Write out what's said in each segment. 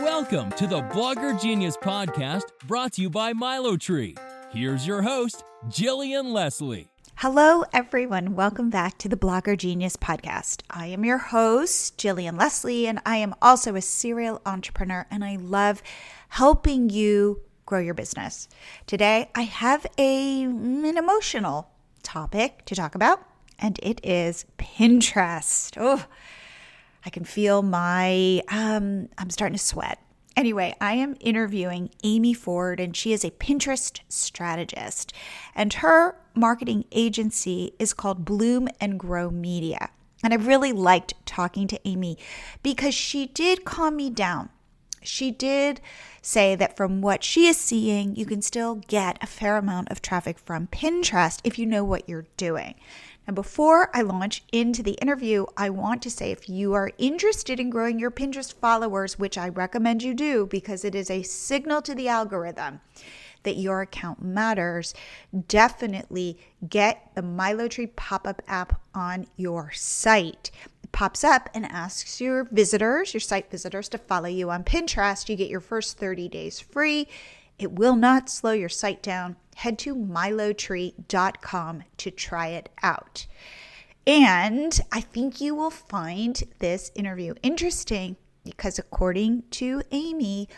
Welcome to the Blogger Genius Podcast, brought to you by MiloTree. Here's your host, Jillian Leslie. Hello, everyone. Welcome back to the Blogger Genius Podcast. I am your host, Jillian Leslie, and I am also a serial entrepreneur, and I love helping you grow your business. Today, I have an emotional topic to talk about, and it is Pinterest. Oh, I can feel I'm starting to sweat. Anyway, I am interviewing Amy Ford, and she is a Pinterest strategist, and her marketing agency is called Bloom and Grow Media. And I really liked talking to Amy because she did calm me down. She did say that from what she is seeing, you can still get a fair amount of traffic from Pinterest if you know what you're doing. Now, before I launch into the interview, I want to say if you are interested in growing your Pinterest followers, which I recommend you do because it is a signal to the algorithm that your account matters, definitely get the MiloTree pop-up app on your site. It pops up and asks your site visitors, to follow you on Pinterest. You get your first 30 days free. It will not slow your site down. Head to MiloTree.com to try it out. And I think you will find this interview interesting because according to Amy,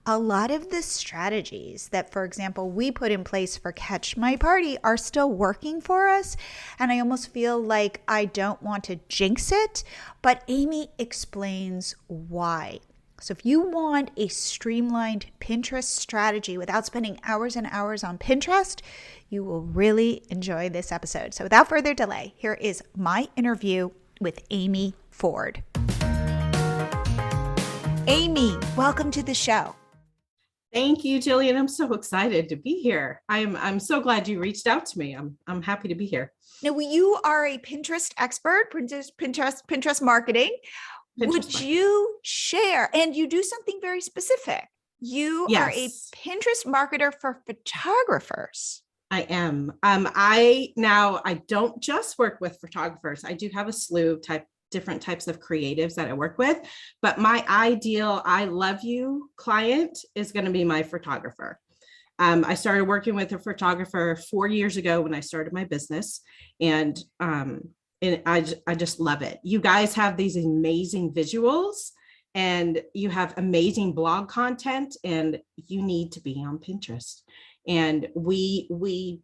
a lot of the strategies that, for example, we put in place for Catch My Party are still working for us. And I almost feel like I don't want to jinx it, but Amy explains why. So if you want a streamlined Pinterest strategy without spending hours and hours on Pinterest, you will really enjoy this episode. So without further delay, here is my interview with Amy Ford. Amy, welcome to the show. Thank you, Jillian. I'm so excited to be here. I'm so glad you reached out to me. I'm happy to be here. Now, you are a Pinterest expert, Pinterest marketing. Would you share, and you do something very specific. You are a Pinterest marketer for photographers. I am. I don't just work with photographers. I do have a slew of different types of creatives that I work with, but my ideal I love you client is going to be my photographer. I started working with a photographer 4 years ago when I started my business, and I just love it. You guys have these amazing visuals and you have amazing blog content, and you need to be on Pinterest. And me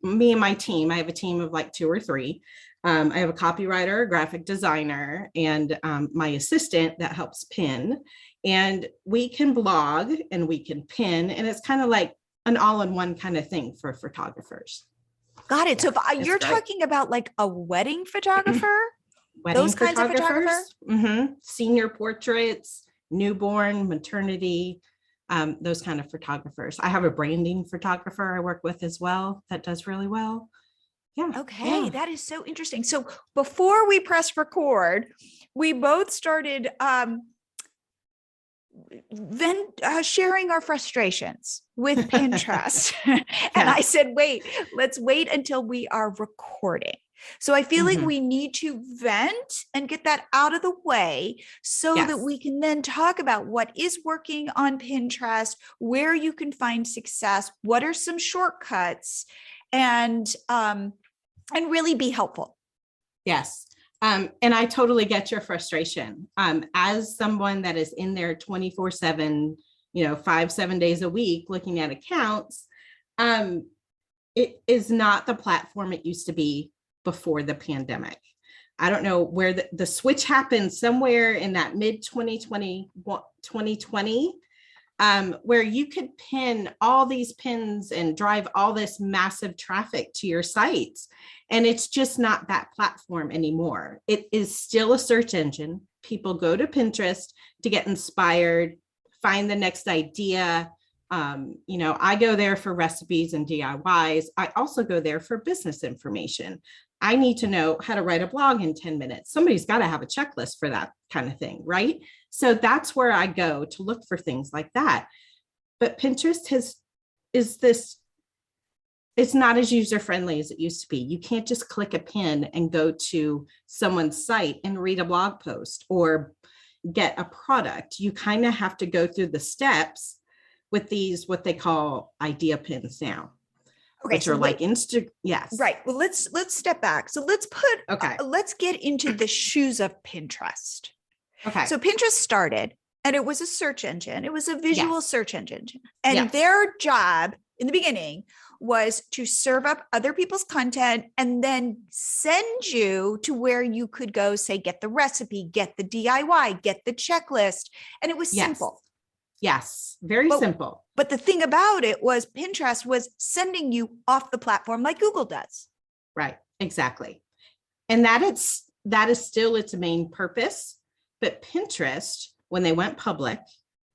and my team, I have a team of like 2 or 3. I have a copywriter, a graphic designer, and my assistant that helps pin. And we can blog and we can pin, and it's kind of like an all-in-one kind of thing for photographers. Got it. So if you're talking about like a wedding photographer, those kinds of photographers, senior portraits, newborn, maternity, those kind of photographers. I have a branding photographer I work with as well that does really well. Yeah. Okay. Yeah. That is so interesting. So before we press record, we both started sharing our frustrations with Pinterest. And I said, let's wait until we are recording. So I feel like we need to vent and get that out of the way so that we can then talk about what is working on Pinterest, where you can find success, what are some shortcuts, and really be helpful. Yes. And I totally get your frustration. As someone that is in there 24/7, 5-7 days a week, looking at accounts, it is not the platform it used to be before the pandemic. I don't know where the switch happened, somewhere in that mid 2020, where you could pin all these pins and drive all this massive traffic to your sites. And it's just not that platform anymore. It is still a search engine. People go to Pinterest to get inspired, find the next idea. I go there for recipes and DIYs. I also go there for business information. I need to know how to write a blog in 10 minutes. Somebody's got to have a checklist for that kind of thing, right? So that's where I go to look for things like that. But Pinterest it's not as user-friendly as it used to be. You can't just click a pin and go to someone's site and read a blog post or, get a product, you kind of have to go through the steps with these, what they call idea pins now, which are like yes. Right. Well, let's step back. So let's get into the shoes of Pinterest. Okay. So Pinterest started, and it was a search engine. It was a visual search engine. And Yes. their job in the beginning was to serve up other people's content and then send you to where you could go, say, get the recipe, get the DIY, get the checklist. And it was simple. Yes. Very simple. But the thing about it was Pinterest was sending you off the platform like Google does. Right. Exactly. And that is still its main purpose. But Pinterest, when they went public,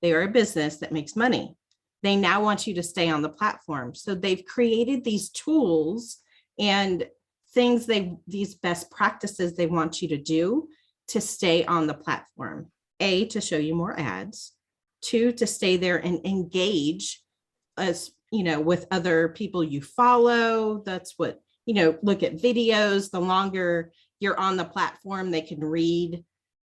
they are a business that makes money. They now want you to stay on the platform. So they've created these tools and things, these best practices they want you to do to stay on the platform. A, to show you more ads. 2, to stay there and engage with other people you follow. That's what, look at videos. The longer you're on the platform, they can read.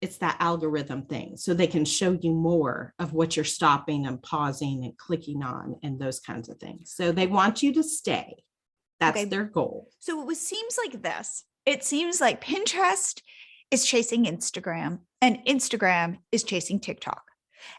It's that algorithm thing. So they can show you more of what you're stopping and pausing and clicking on and those kinds of things. So they want you to stay. That's their goal. So it seems like this. It seems like Pinterest is chasing Instagram and Instagram is chasing TikTok.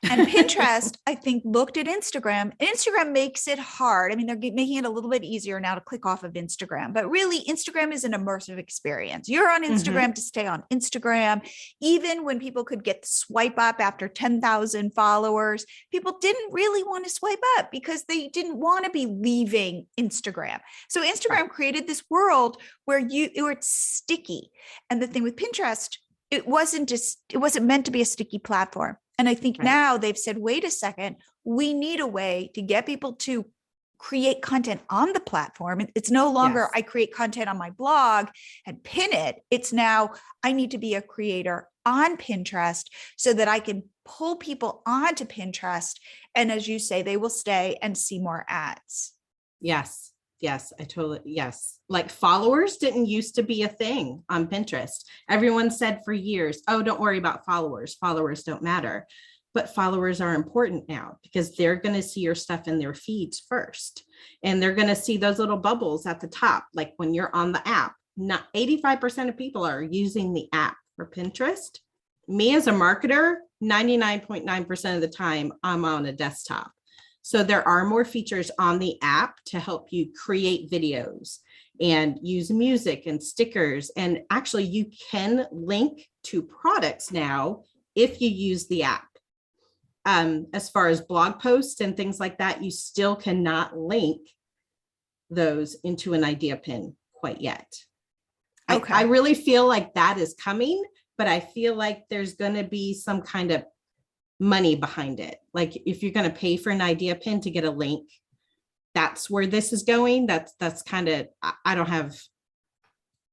And Pinterest, I think, looked at Instagram. Instagram makes it hard. I mean, they're making it a little bit easier now to click off of Instagram, but really Instagram is an immersive experience. You're on Instagram to stay on Instagram. Even when people could get the swipe up after 10,000 followers, people didn't really want to swipe up because they didn't want to be leaving Instagram. So Instagram created this world where it's sticky. And the thing with Pinterest, it wasn't meant to be a sticky platform. And I think now they've said, wait a second, we need a way to get people to create content on the platform. It's no longer I create content on my blog and pin it. It's now I need to be a creator on Pinterest so that I can pull people onto Pinterest. And as you say, they will stay and see more ads. Yes. Yes. Like followers didn't used to be a thing on Pinterest. Everyone said for years, oh, don't worry about followers. Followers don't matter. But followers are important now because they're going to see your stuff in their feeds first. And they're going to see those little bubbles at the top. Like when you're on the app, not 85% of people are using the app for Pinterest. Me as a marketer, 99.9% of the time I'm on a desktop. So there are more features on the app to help you create videos and use music and stickers. And actually you can link to products now if you use the app. As far as blog posts and things like that, you still cannot link those into an idea pin quite yet. Okay. I really feel like that is coming, but I feel like there's going to be some kind of money behind it. Like if you're going to pay for an idea pin to get a link, that's where this is going. That's kind of, I don't have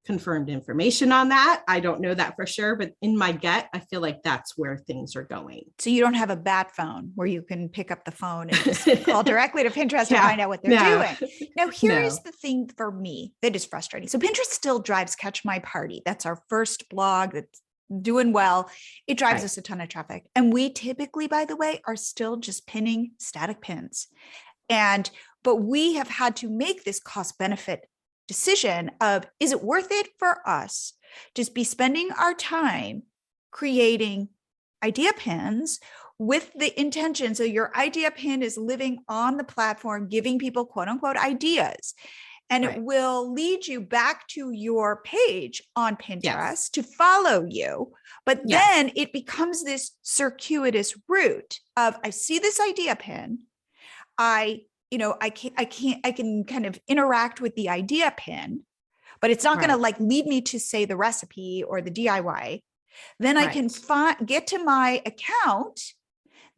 confirmed information on that. I don't know that for sure, but in my gut, I feel like that's where things are going. So you don't have a bat phone where you can pick up the phone and just call directly to Pinterest to find out what they're doing. Now, here is the thing for me that is frustrating. So Pinterest still drives Catch My Party. That's our first blog that's doing well. It drives us a ton of traffic. And we typically, by the way, are still just pinning static pins. But we have had to make this cost benefit decision of, is it worth it for us to be spending our time creating idea pins with the intention? So your idea pin is living on the platform, giving people quote unquote ideas. And it will lead you back to your page on Pinterest to follow you. But then it becomes this circuitous route of, I see this idea pin. I can kind of interact with the idea pin, but it's not going to like lead me to say the recipe or the DIY. Then I can get to my account.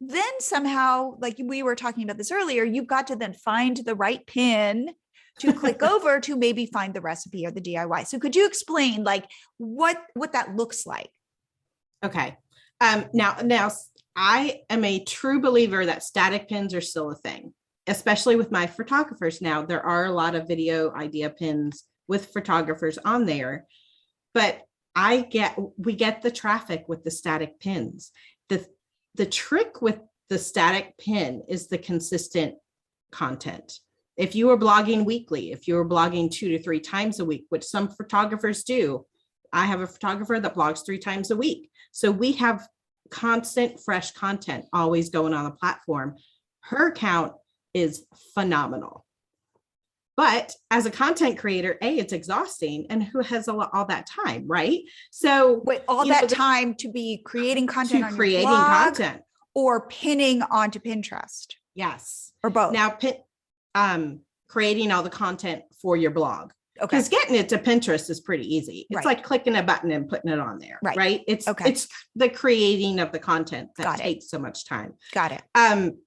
Then somehow, like we were talking about this earlier, you've got to then find the right pin to click over to maybe find the recipe or the DIY. So could you explain like what that looks like? Okay. Now I am a true believer that static pins are still a thing, especially with my photographers. Now there are a lot of video idea pins with photographers on there, but we get the traffic with the static pins. The trick with the static pin is the consistent content. If you are blogging weekly, if you're blogging 2 to 3 times a week, which some photographers do, I have a photographer that blogs 3 times a week. So we have constant fresh content always going on the platform. Her account is phenomenal. But as a content creator, it's exhausting. And who has all that time, right? So wait, all that time to be creating content on your blog content or pinning onto Pinterest? Yes. Or both? Now, creating all the content for your blog. Okay. Because getting it to Pinterest is pretty easy. It's like clicking a button and putting it on there. Right. It's the creating of the content that takes so much time. Got it.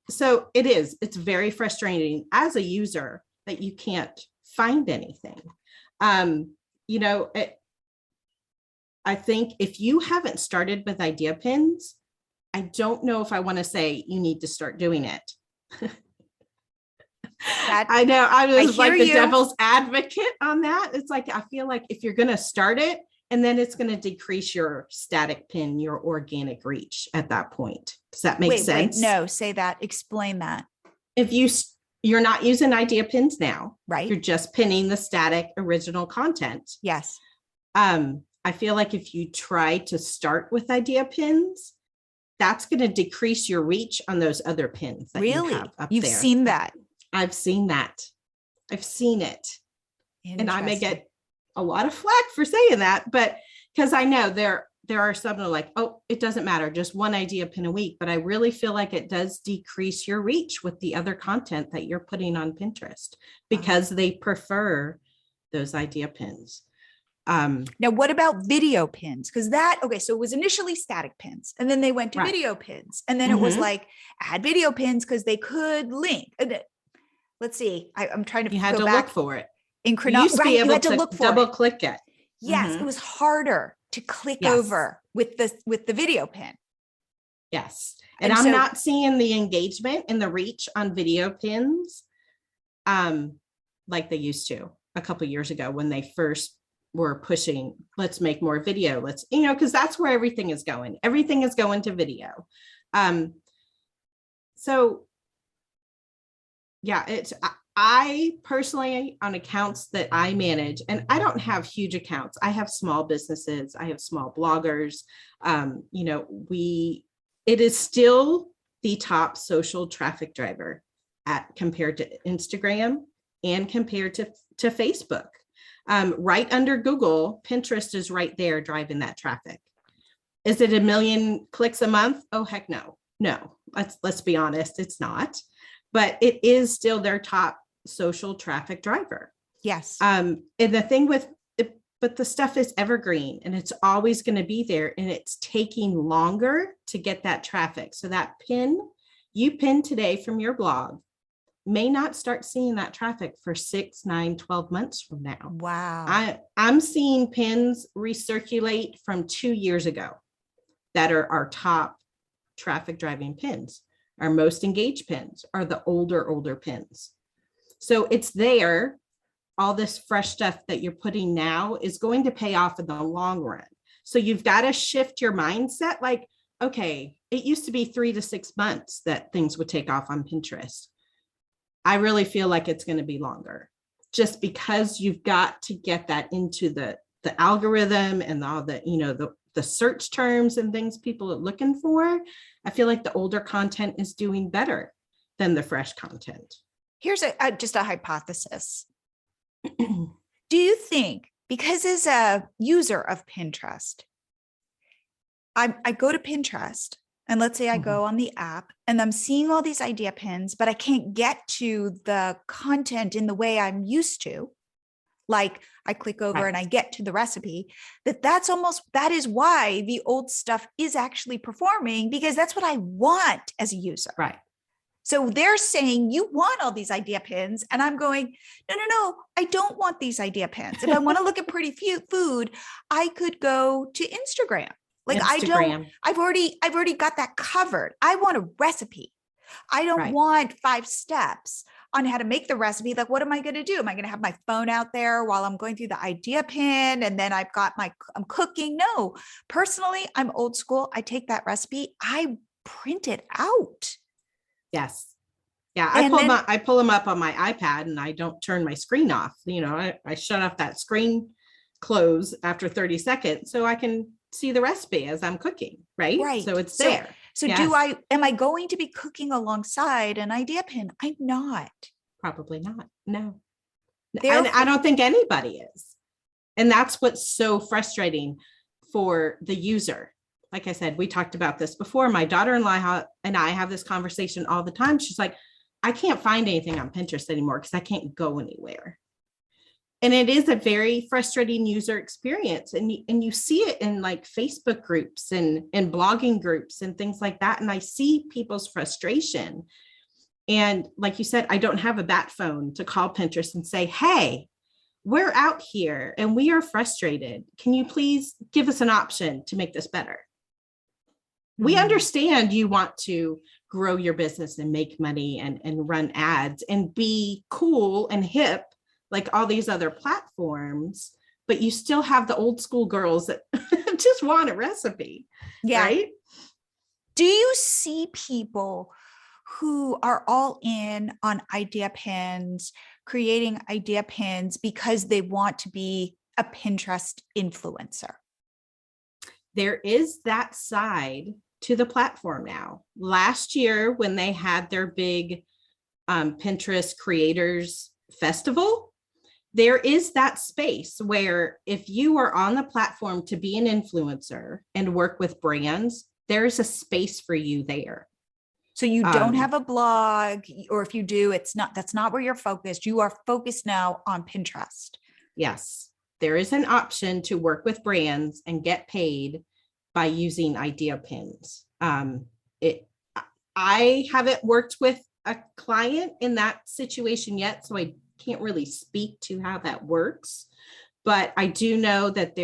So it's very frustrating as a user that you can't find anything. I think if you haven't started with idea pins, I don't know if I want to say you need to start doing it. I know I was like the devil's advocate on that. It's like, I feel like if you're going to start it, and then it's going to decrease your static pin, your organic reach at that point. Does that make sense? No, say that. Explain that. If you're not using idea pins now, right? You're just pinning the static original content. Yes. I feel like if you try to start with idea pins, that's going to decrease your reach on those other pins that you have up You've there. Seen that? I've seen that. I've seen it. And I may get a lot of flack for saying that, but because I know there are some that are like, oh, it doesn't matter, just one idea pin a week. But I really feel like it does decrease your reach with the other content that you're putting on Pinterest because they prefer those idea pins. Now, what about video pins? Because so it was initially static pins, and then they went to video pins, and then it was like add video pins because they could link. Let's see. I'm trying to. You had to look for it. In chronology, you had to look for double click it. Yes, it was harder to click over with the video pin. Yes, and I'm not seeing the engagement and the reach on video pins, like they used to a couple of years ago when they first were pushing. Let's make more video. Let's because that's where everything is going. Everything is going to video. So. Yeah, I personally, on accounts that I manage, and I don't have huge accounts. I have small businesses. I have small bloggers. It is still the top social traffic driver compared to Instagram and compared to Facebook. Right under Google, Pinterest is right there driving that traffic. Is it 1 million clicks a month? Oh, heck no. No, let's be honest. It's not. But it is still their top social traffic driver. Yes. And the thing with it, but the stuff is evergreen and it's always going to be there, and it's taking longer to get that traffic. So that pin you pin today from your blog may not start seeing that traffic for 6, 9, 12 months from now. Wow. I'm seeing pins recirculate from 2 years ago that are our top traffic driving pins. Our most engaged pins are the older pins. So it's there. All this fresh stuff that you're putting now is going to pay off in the long run. So you've got to shift your mindset. Like, okay, it used to be 3 to 6 months that things would take off on Pinterest. I really feel like it's going to be longer just because you've got to get that into the algorithm and all the search terms and things people are looking for. I feel like the older content is doing better than the fresh content. Here's just a hypothesis. Do you think, because as a user of Pinterest, I go to Pinterest and let's say I go on the app and I'm seeing all these idea pins, but I can't get to the content in the way I'm used to. Like I click over and I get to the recipe, that is why the old stuff is actually performing, because that's what I want as a user. Right. So they're saying you want all these idea pins. And I'm going, no, I don't want these idea pins. If I want to look at pretty food, I could go to Instagram. Like I've already got that covered. I want a recipe. I don't want 5 steps. on how to make the recipe. Like, what am I going to do? Am I going to have my phone out there while I'm going through the idea pin? And then I'm cooking. No, personally, I'm old school. I take that recipe, I print it out. Yes. Yeah. And I pull them up on my iPad and I don't turn my screen off. I shut off that screen close after 30 seconds so I can see the recipe as I'm cooking. Right. So it's there. So yes. am I going to be cooking alongside an idea pin? I'm not. Probably not. No. And I don't think anybody is. And that's what's so frustrating for the user. Like I said, we talked about this before. My daughter-in-law and I have this conversation all the time. She's like, I can't find anything on Pinterest anymore because I can't go anywhere. And it is a very frustrating user experience. And you see it in like Facebook groups and blogging groups and things like that. And I see people's frustration. And like you said, I don't have a bat phone to call Pinterest and say, hey, we're out here and we are frustrated. Can you please give us an option to make this better? We understand you want to grow your business and make money and run ads and be cool and hip like all these other platforms, but you still have the old school girls that just want a recipe. Yeah. Right? Do you see people who are all in on idea pins, creating idea pins because they want to be a Pinterest influencer? There is that side to the platform now. Last year, when they had their big Pinterest Creators Festival, there is that space where if you are on the platform to be an influencer and work with brands, there's a space for you there. So you don't have a blog, or if you do, that's not where you're focused. You are focused now on Pinterest. Yes, there is an option to work with brands and get paid by using idea pins. I haven't worked with a client in that situation yet, so I can't really speak to how that works. But I do know that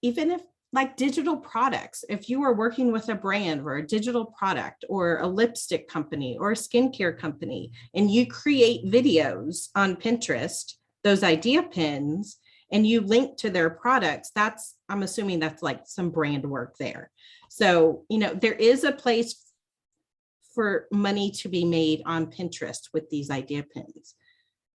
even if like digital products, if you are working with a brand or a digital product or a lipstick company or a skincare company, and you create videos on Pinterest, those idea pins, and you link to their products, I'm assuming that's like some brand work there. So, there is a place for money to be made on Pinterest with these idea pins,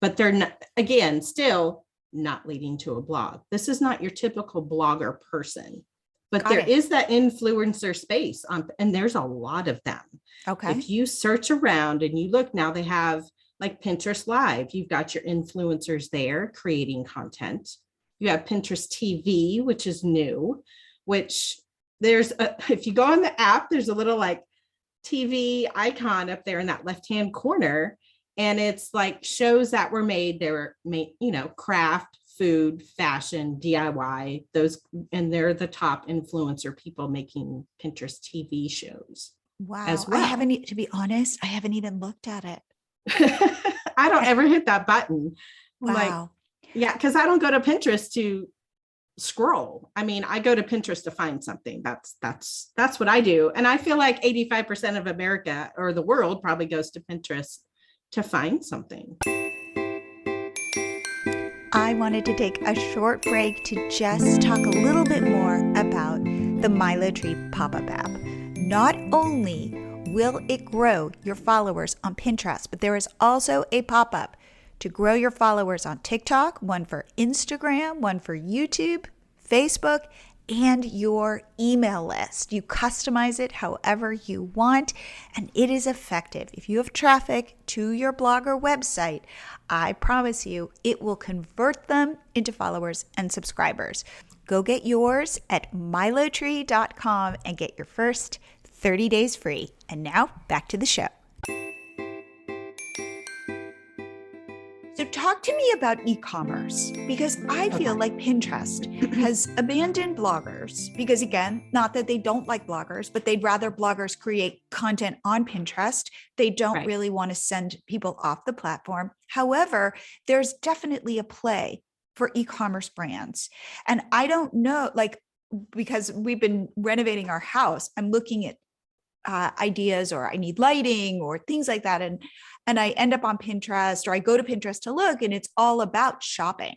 but they're not, again, still not leading to a blog. This is not your typical blogger person, but there is that influencer space and there's a lot of them. Okay. If you search around and you look now, they have like Pinterest Live. You've got your influencers there creating content. You have Pinterest TV, which is new, which if you go on the app, there's a little like TV icon up there in that left-hand corner. And it's like shows that were made. They were made, craft, food, fashion, DIY, and they're the top influencer people making Pinterest TV shows. Wow. As well. To be honest, I haven't even looked at it. I don't ever hit that button. Wow. Yeah, because I don't go to Pinterest to scroll. I mean, I go to Pinterest to find something. That's what I do. And I feel like 85% of America or the world probably goes to Pinterest to find something. I wanted to take a short break to just talk a little bit more about the MiloTree pop-up app. Not only will it grow your followers on Pinterest, but there is also a pop-up to grow your followers on TikTok, one for Instagram, one for YouTube, Facebook, and your email list. You customize it however you want, and it is effective. If you have traffic to your blog or website, I promise you it will convert them into followers and subscribers. Go get yours at milotree.com and get your first 30 days free. And now back to the show. So talk to me about e-commerce, because I feel like Pinterest has abandoned bloggers because, again, not that they don't like bloggers, but they'd rather bloggers create content on Pinterest. They don't really want to send people off the platform. However, there's definitely a play for e-commerce brands. And I don't know, because we've been renovating our house, I'm looking at ideas, or I need lighting or things like that. And I end up on Pinterest, or I go to Pinterest to look, and it's all about shopping.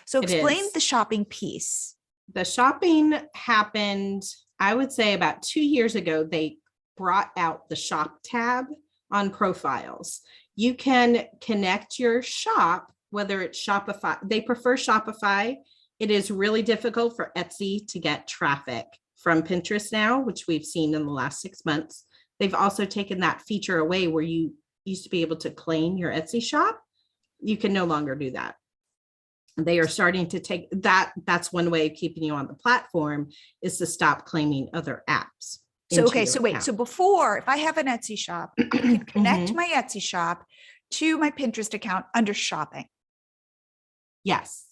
So explain the shopping piece. The shopping happened, I would say about 2 years ago. They brought out the shop tab on profiles. You can connect your shop, whether it's Shopify. They prefer Shopify. It is really difficult for Etsy to get traffic from Pinterest now, which we've seen in the last 6 months. They've also taken that feature away where you used to be able to claim your Etsy shop. You can no longer do that. They are starting to take that. That's one way of keeping you on the platform, is to stop claiming other apps. So, okay. So wait, so before, if I have an Etsy shop, I can connect my Etsy shop to my Pinterest account under shopping. Yes.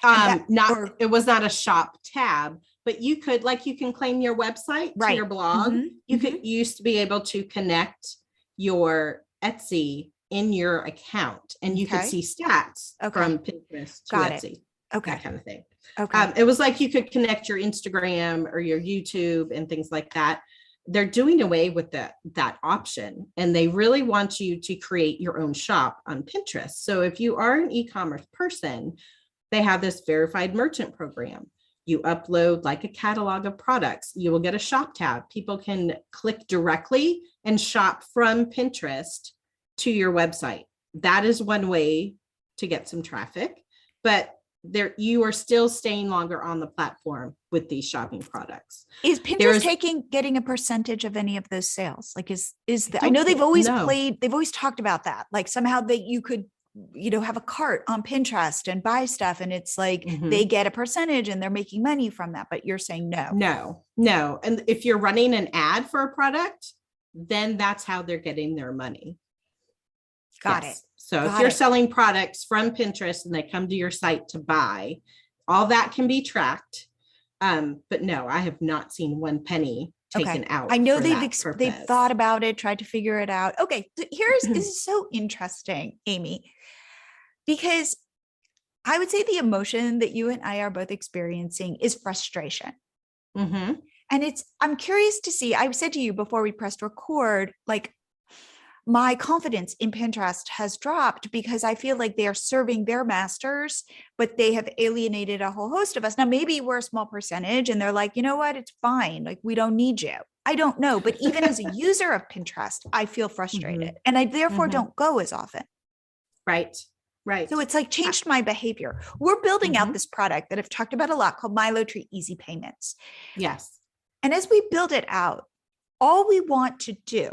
It was not a shop tab, but you could, you can claim your website to your blog. You used to be able to connect your Etsy in your account, and you could see stats from Pinterest to Etsy. That kind of thing. It was like you could connect your Instagram or your YouTube and things like that. They're doing away with that option, and they really want you to create your own shop on Pinterest. So if you are an e-commerce person, they have this verified merchant program. You upload like a catalog of products, you will get a shop tab. People can click directly and shop from Pinterest to your website. That is one way to get some traffic, but you are still staying longer on the platform with these shopping products. Is Pinterest getting a percentage of any of those sales? I know they've always talked about that. Like somehow that you could, have a cart on Pinterest and buy stuff, and it's like they get a percentage and they're making money from that. But you're saying no. And if you're running an ad for a product, then that's how they're getting their money. Got it. So if you're selling products from Pinterest and they come to your site to buy, all that can be tracked. But no, I have not seen one penny taken out. I know they've thought about it, tried to figure it out. Okay, so this is so interesting, Amy, because I would say the emotion that you and I are both experiencing is frustration. And I'm curious to see, I said to you before we pressed record, my confidence in Pinterest has dropped because I feel like they are serving their masters, but they have alienated a whole host of us. Now, maybe we're a small percentage and they're like, you know what, it's fine. We don't need you. I don't know. But even as a user of Pinterest, I feel frustrated and I therefore don't go as often. Right. So it's changed my behavior. We're building out this product that I've talked about a lot called MiloTree Easy Payments. Yes. And as we build it out, all we want to do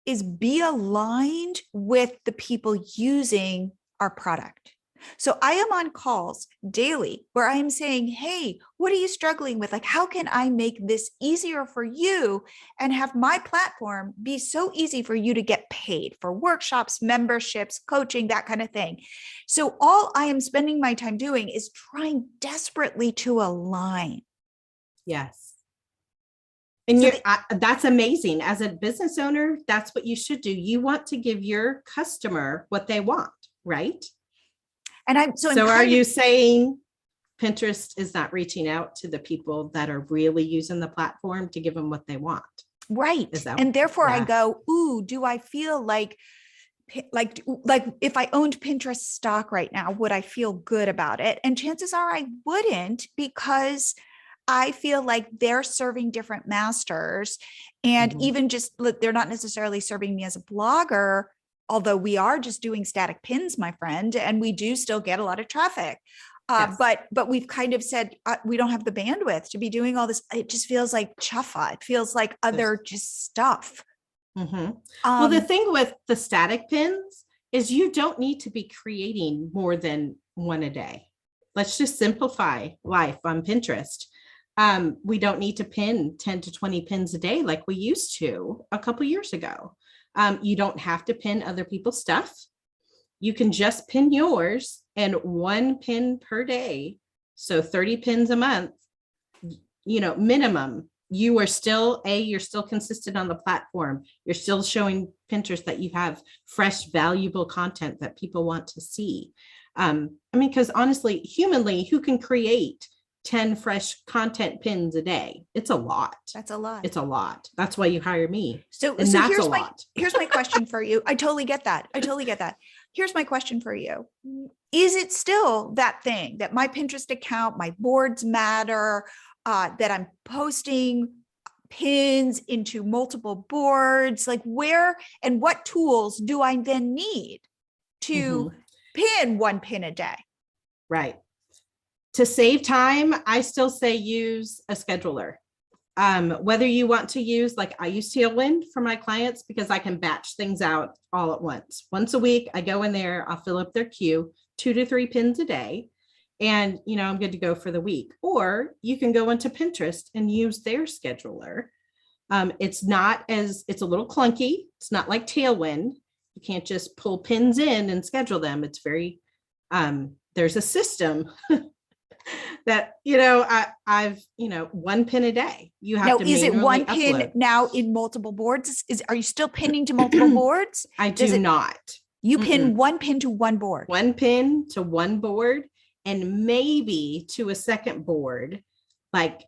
is be aligned with the people using our product. So I am on calls daily where I am saying, hey, what are you struggling with? How can I make this easier for you and have my platform be so easy for you to get paid for workshops, memberships, coaching, that kind of thing. So all I am spending my time doing is trying desperately to align. Yes. And that's amazing. As a business owner, that's what you should do. You want to give your customer what they want, right? And are you saying Pinterest is not reaching out to the people that are really using the platform to give them what they want? Right. And therefore I go, ooh, do I feel like if I owned Pinterest stock right now, would I feel good about it? And chances are I wouldn't, because I feel like they're serving different masters, and even just they're not necessarily serving me as a blogger, although we are just doing static pins, my friend, and we do still get a lot of traffic. But we've kind of said we don't have the bandwidth to be doing all this. It just feels like chuffa. It feels like other just stuff. Well, the thing with the static pins is you don't need to be creating more than one a day. Let's just simplify life on Pinterest. We don't need to pin 10 to 20 pins a day like we used to a couple years ago. You don't have to pin other people's stuff. You can just pin yours, and one pin per day. So 30 pins a month, minimum. You're still consistent on the platform. You're still showing Pinterest that you have fresh, valuable content that people want to see. Because honestly, humanly, who can create 10 fresh content pins a day. It's a lot. That's a lot. It's a lot. That's why you hire me. So that's here's a my lot. Here's my question for you. I totally get that. Here's my question for you. Is it still that thing that my Pinterest account, my boards matter, that I'm posting pins into multiple boards? Like where and what tools do I then need to pin one pin a day? Right. To save time, I still say use a scheduler. Whether you want to use, like I use Tailwind for my clients because I can batch things out all at once. Once a week, I go in there, I'll fill up their queue, 2 to 3 pins a day. And, I'm good to go for the week. Or you can go into Pinterest and use their scheduler. It's a little clunky. It's not like Tailwind. You can't just pull pins in and schedule them. It's very, there's a system that, I've, 1 pin a day. You have now, to is it one upload. pin now in multiple boards? Are you still pinning to multiple boards? I do not. You pin one pin to one board. One pin to one board and maybe to a second board, like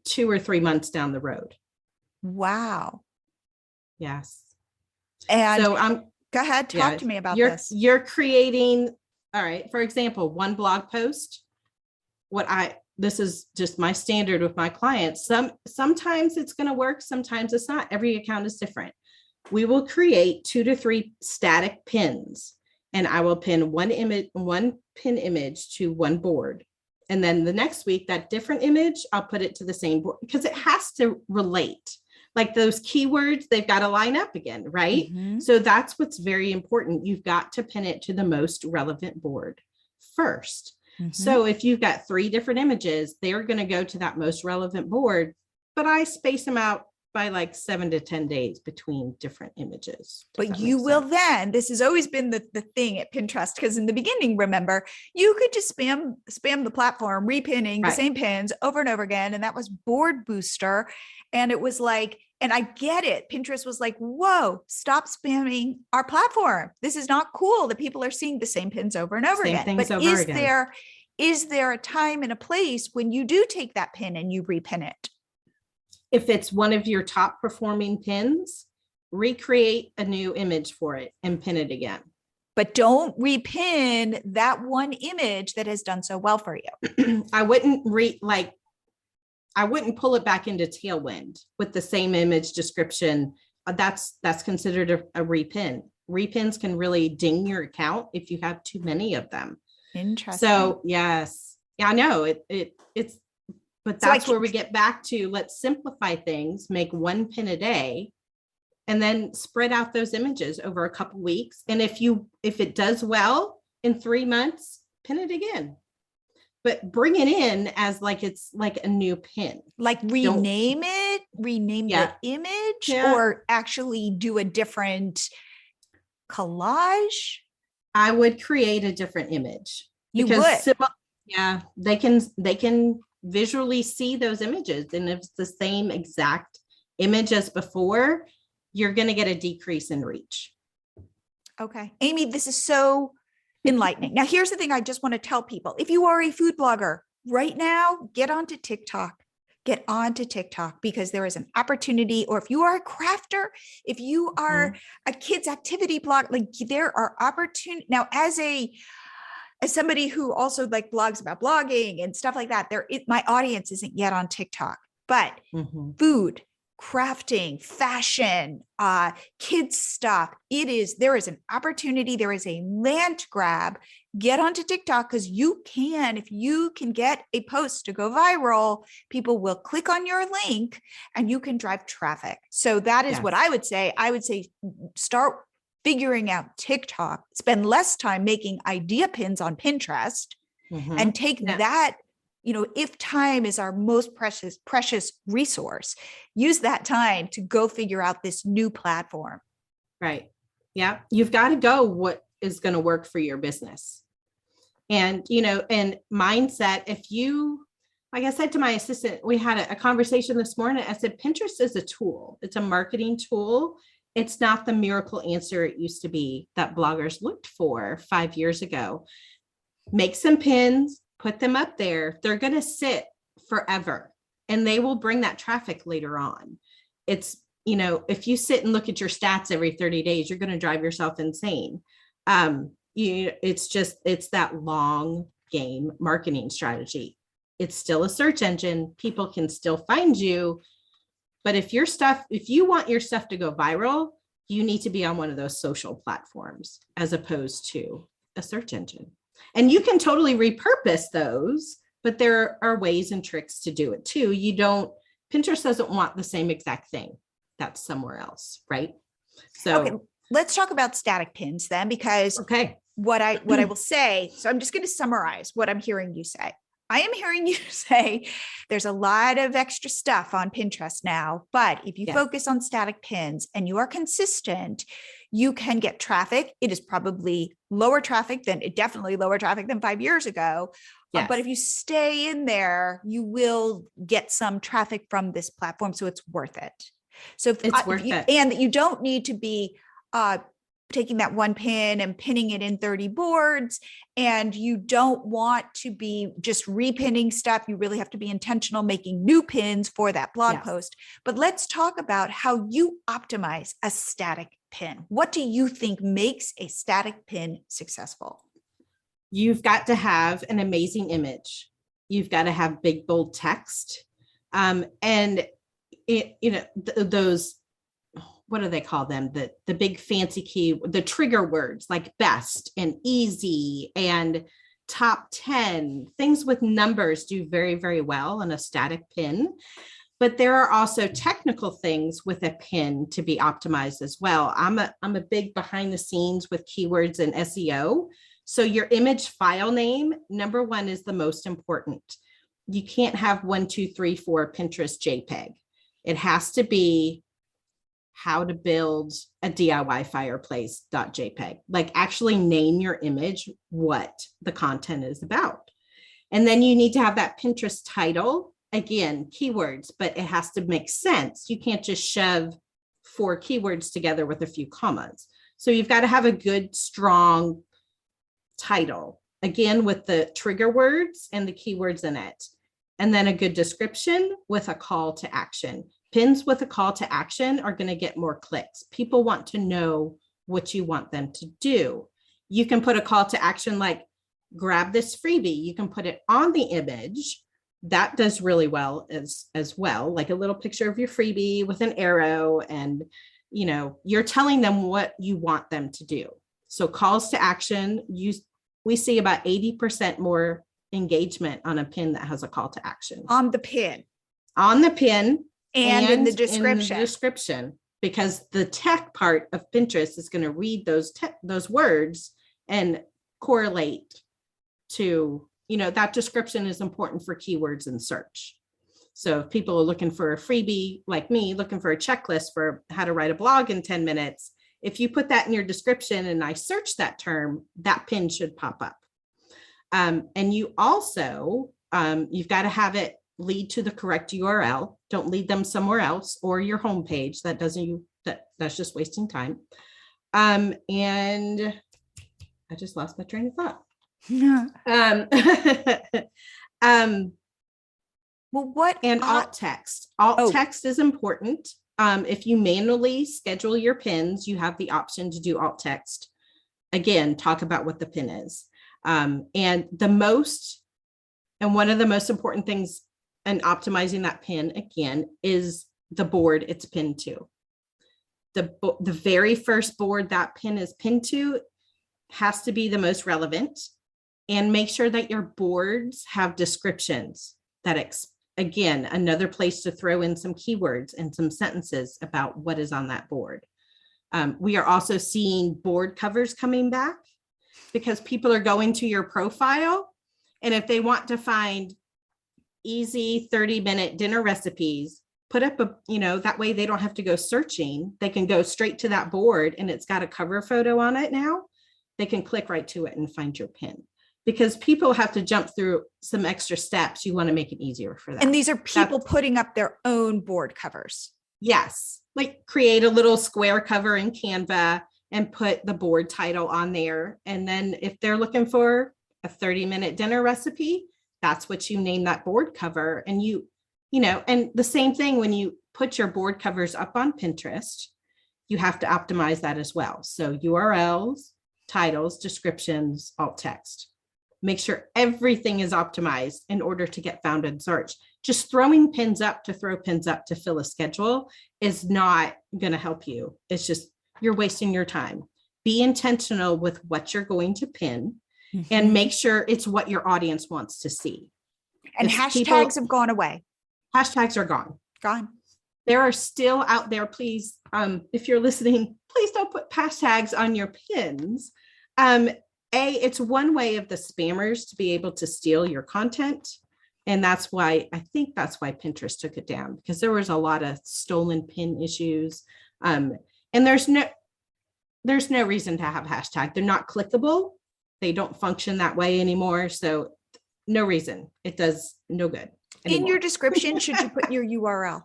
2 or 3 months down the road. Wow. Yes. And so go ahead, talk to me about this. You're creating, all right, for example, one blog post. This is just my standard with my clients. Sometimes it's going to work. Sometimes it's not. Every account is different. We will create 2 to 3 static pins and I will pin one pin image to one board. And then the next week, that different image, I'll put it to the same board because it has to relate. Like those keywords, they've got to line up again, right? So that's what's very important. You've got to pin it to the most relevant board first. So if you've got 3 different images, they're going to go to that most relevant board, but I space them out by like 7 to 10 days between different images. But you will then, this has always been the thing at Pinterest, because in the beginning, remember, you could just spam the platform, repinning the same pins over and over again. And that was Board Booster. And it was like, and I get it. Pinterest was like, whoa, stop spamming our platform. This is not cool that people are seeing the same pins over and over again. But is there a time and a place when you do take that pin and you repin it? If it's one of your top performing pins, recreate a new image for it and pin it again. But don't repin that one image that has done so well for you. I wouldn't pull it back into Tailwind with the same image description. That's considered a repin. Repins can really ding your account if you have too many of them. Interesting. So yes, I know it's, but that's where we get back to, let's simplify things, make 1 pin a day, and then spread out those images over a couple weeks. And if it does well in 3 months, pin it again. But bring it in as like it's like a new pin. Like rename the image, or actually do a different collage. I would create a different image. You would. They can visually see those images. And if it's the same exact image as before, you're going to get a decrease in reach. Okay. Amy, this is so enlightening. Now, here's the thing I just want to tell people. If you are a food blogger right now, get onto TikTok, because there is an opportunity. Or if you are a crafter, if you are a kids activity blog, like there are opportunities. Now, as somebody who also like blogs about blogging and stuff like that, my audience isn't yet on TikTok, but food, crafting, fashion, kids stuff. There is an opportunity. There is a land grab. Get onto TikTok, because if you can get a post to go viral, people will click on your link and you can drive traffic. So that is what I would say. I would say, start figuring out TikTok, spend less time making idea pins on Pinterest, and take that, if time is our most precious resource, use that time to go figure out this new platform. Right. Yeah. You've got to go what is going to work for your business. And, and mindset, like I said to my assistant, we had a conversation this morning. I said, Pinterest is a tool. It's a marketing tool. It's not the miracle answer it used to be that bloggers looked for 5 years ago. Make some pins, put them up there. They're going to sit forever and they will bring that traffic later on. It's, if you sit and look at your stats every 30 days, you're going to drive yourself insane. It's that long game marketing strategy. It's still a search engine. People can still find you. But if you want your stuff to go viral, you need to be on one of those social platforms as opposed to a search engine. And you can totally repurpose those, but there are ways and tricks to do it too. Pinterest doesn't want the same exact thing that's somewhere else, right? So okay, let's talk about static pins then, because what I will say, so I'm just going to summarize what I'm hearing you say. I am hearing you say there's a lot of extra stuff on Pinterest now, but if you focus on static pins and you are consistent, you can get traffic. It is probably definitely lower traffic than 5 years ago. Yes. But if you stay in there, you will get some traffic from this platform. So it's worth it. So it's worth it. And that you don't need to be taking that one pin and pinning it in 30 boards. And you don't want to be just repinning stuff. You really have to be intentional, making new pins for that blog post. But let's talk about how you optimize a static pin. What do you think makes a static pin successose? You've got to have an amazing image. You've got to have big, bold text. Those, what do they call them? The big fancy key, the trigger words like best and easy and top 10, things with numbers do very, very well on a static pin. But there are also technical things with a pin to be optimized as well. I'm a big behind the scenes with keywords and SEO. So your image file name, number one, is the most important. You can't have 1, 2, 3, 4 Pinterest JPEG. It has to be how to build a DIY fireplace.jpg. Like actually name your image what the content is about. And then you need to have that Pinterest title, again, keywords, but it has to make sense. You can't just shove 4 keywords together with a few commas. So you've got to have a good, strong title, again, with the trigger words and the keywords in it. And then a good description with a call to action. Pins with a call to action are going to get more clicks. People want to know what you want them to do. You can put a call to action like grab this freebie. You can put it on the image. That does really well as well, like a little picture of your freebie with an arrow, and you're telling them what you want them to do. So calls to action, we see about 80% more engagement on a pin that has a call to action. On the pin. And in the description. Because the tech part of Pinterest is going to read those words and correlate to, that description is important for keywords in search. So if people are looking for a freebie, like me, looking for a checklist for how to write a blog in 10 minutes, if you put that in your description and I search that term, that pin should pop up. And you also, you've got to have it lead to the correct URL. Don't lead them somewhere else or your homepage. That's just wasting time. And I just lost my train of thought. Alt text. Text is important. If you manually schedule your pins, you have the option to do alt text. Again, talk about what the pin is. And one of the most important things in optimizing that pin, again, is the board it's pinned to. The very first board that pin is pinned to has to be the most relevant, and make sure that your boards have descriptions that, again, another place to throw in some keywords and some sentences about what is on that board. We are also seeing board covers coming back because people are going to your profile, and if they want to find easy 30-minute dinner recipes, put up that way they don't have to go searching. They can go straight to that board, and it's got a cover photo on it now. They can click right to it and find your pin. Because people have to jump through some extra steps, you want to make it easier for them. And these are people putting up their own board covers. Yes. Like create a little square cover in Canva and put the board title on there. And then if they're looking for a 30-minute dinner recipe, that's what you name that board cover. And and the same thing when you put your board covers up on Pinterest, you have to optimize that as well. So URLs, titles, descriptions, alt text. Make sure everything is optimized in order to get found in search. Just throwing pins up to throw pins up to fill a schedule is not going to help you. It's just, you're wasting your time. Be intentional with what you're going to pin and make sure it's what your audience wants to see. And hashtags have gone away. Hashtags are gone. Gone. There are still out there. Please, if you're listening, please don't put hashtags on your pins. It's one way of the spammers to be able to steal your content. And I think that's why Pinterest took it down, because there was a lot of stolen pin issues. And there's no reason to have hashtag. They're not clickable. They don't function that way anymore. So no reason. It does no good anymore. In your description, should you put your URL?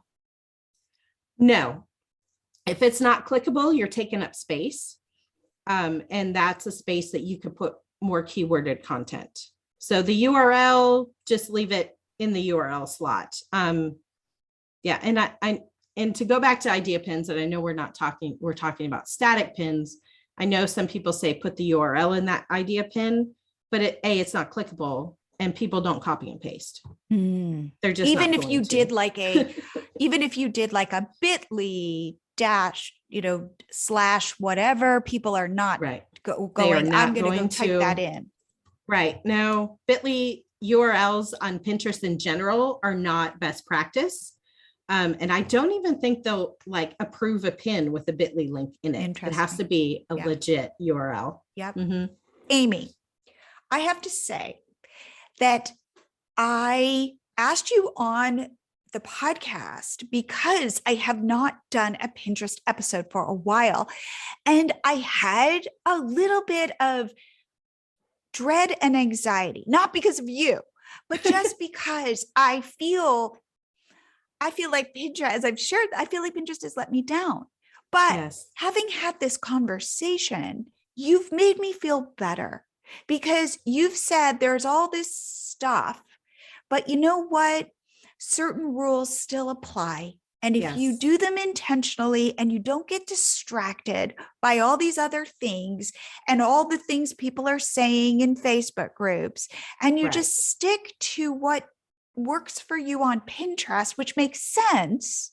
No. If it's not clickable, you're taking up space. And that's a space that you could put more keyworded content. So the URL, just leave it in the URL slot. And to go back to idea pins, and I know we're talking about static pins. I know some people say put the URL in that idea pin, but it's not clickable and people don't copy and paste. They're just even if you did like a bit.ly dash, slash whatever, people are not going, I'm going to go type that in. Right. No, bit.ly URLs on Pinterest in general are not best practice. And I don't even think they'll approve a pin with a bit.ly link in it. It has to be a legit URL. Yep. Amy, I have to say that I asked you on the podcast because I have not done a Pinterest episode for a while. And I had a little bit of dread and anxiety, not because of you, but just because I feel like Pinterest, as I've shared, I feel like Pinterest has let me down. But having had this conversation, you've made me feel better because you've said there's all this stuff, but you know what? Certain rules still apply. And if you do them intentionally and you don't get distracted by all these other things and all the things people are saying in Facebook groups, and you just stick to what works for you on Pinterest, which makes sense,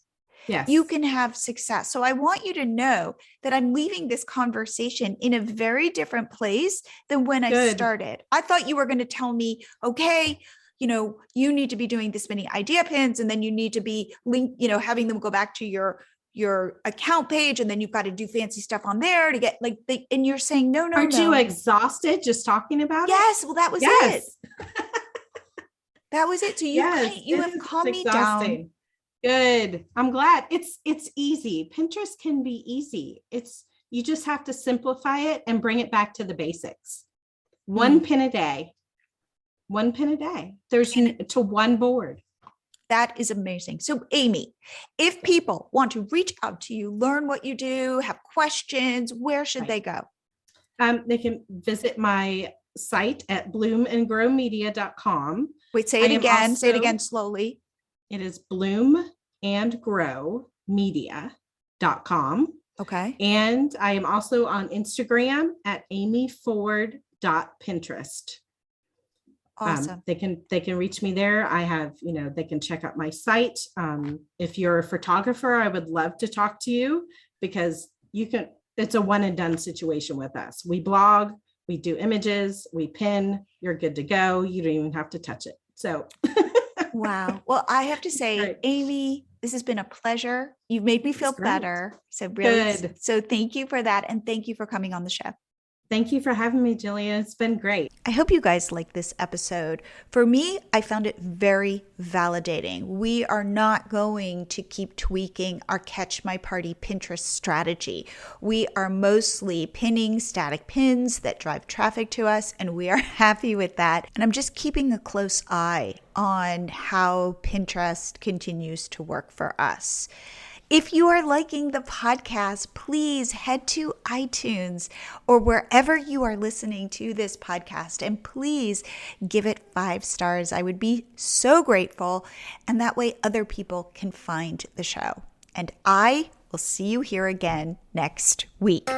you can have success. So I want you to know that I'm leaving this conversation in a very different place than when I started. I thought you were going to tell me, okay, you need to be doing this many idea pins, and then you need to be having them go back to your account page, and then you've got to do fancy stuff on there to get and you're saying, no. Aren't you exhausted just talking about it? Yes. Well, that was it. That was it. So you have calmed me down. Good. I'm glad. It's easy. Pinterest can be easy. You just have to simplify it and bring it back to the basics. One pin a day. There's to one board. That is amazing. So Amy, if people want to reach out to you, learn what you do, have questions, where should they go? They can visit my site at bloomandgrowmedia.com. Wait, say it again. Say it again slowly. It is bloomandgrowmedia.com. Okay. And I am also on Instagram at amyford.pinterest. Awesome. They can reach me there. I have, they can check out my site. If you're a photographer, I would love to talk to you because it's a one and done situation with us. We blog, we do images, we pin, you're good to go. You don't even have to touch it. So. Wow. Well, I have to say, Amy, this has been a pleasure. You've made me feel better. So really, so thank you for that. And thank you for coming on the show. Thank you for having me, Jillian. It's been great. I hope you guys like this episode. For me, I found it very validating. We are not going to keep tweaking our Catch My Party Pinterest strategy. We are mostly pinning static pins that drive traffic to us, and we are happy with that. And I'm just keeping a close eye on how Pinterest continues to work for us. If you are liking the podcast, please head to iTunes or wherever you are listening to this podcast, and please give it 5 stars. I would be so grateful, and that way other people can find the show. And I will see you here again next week.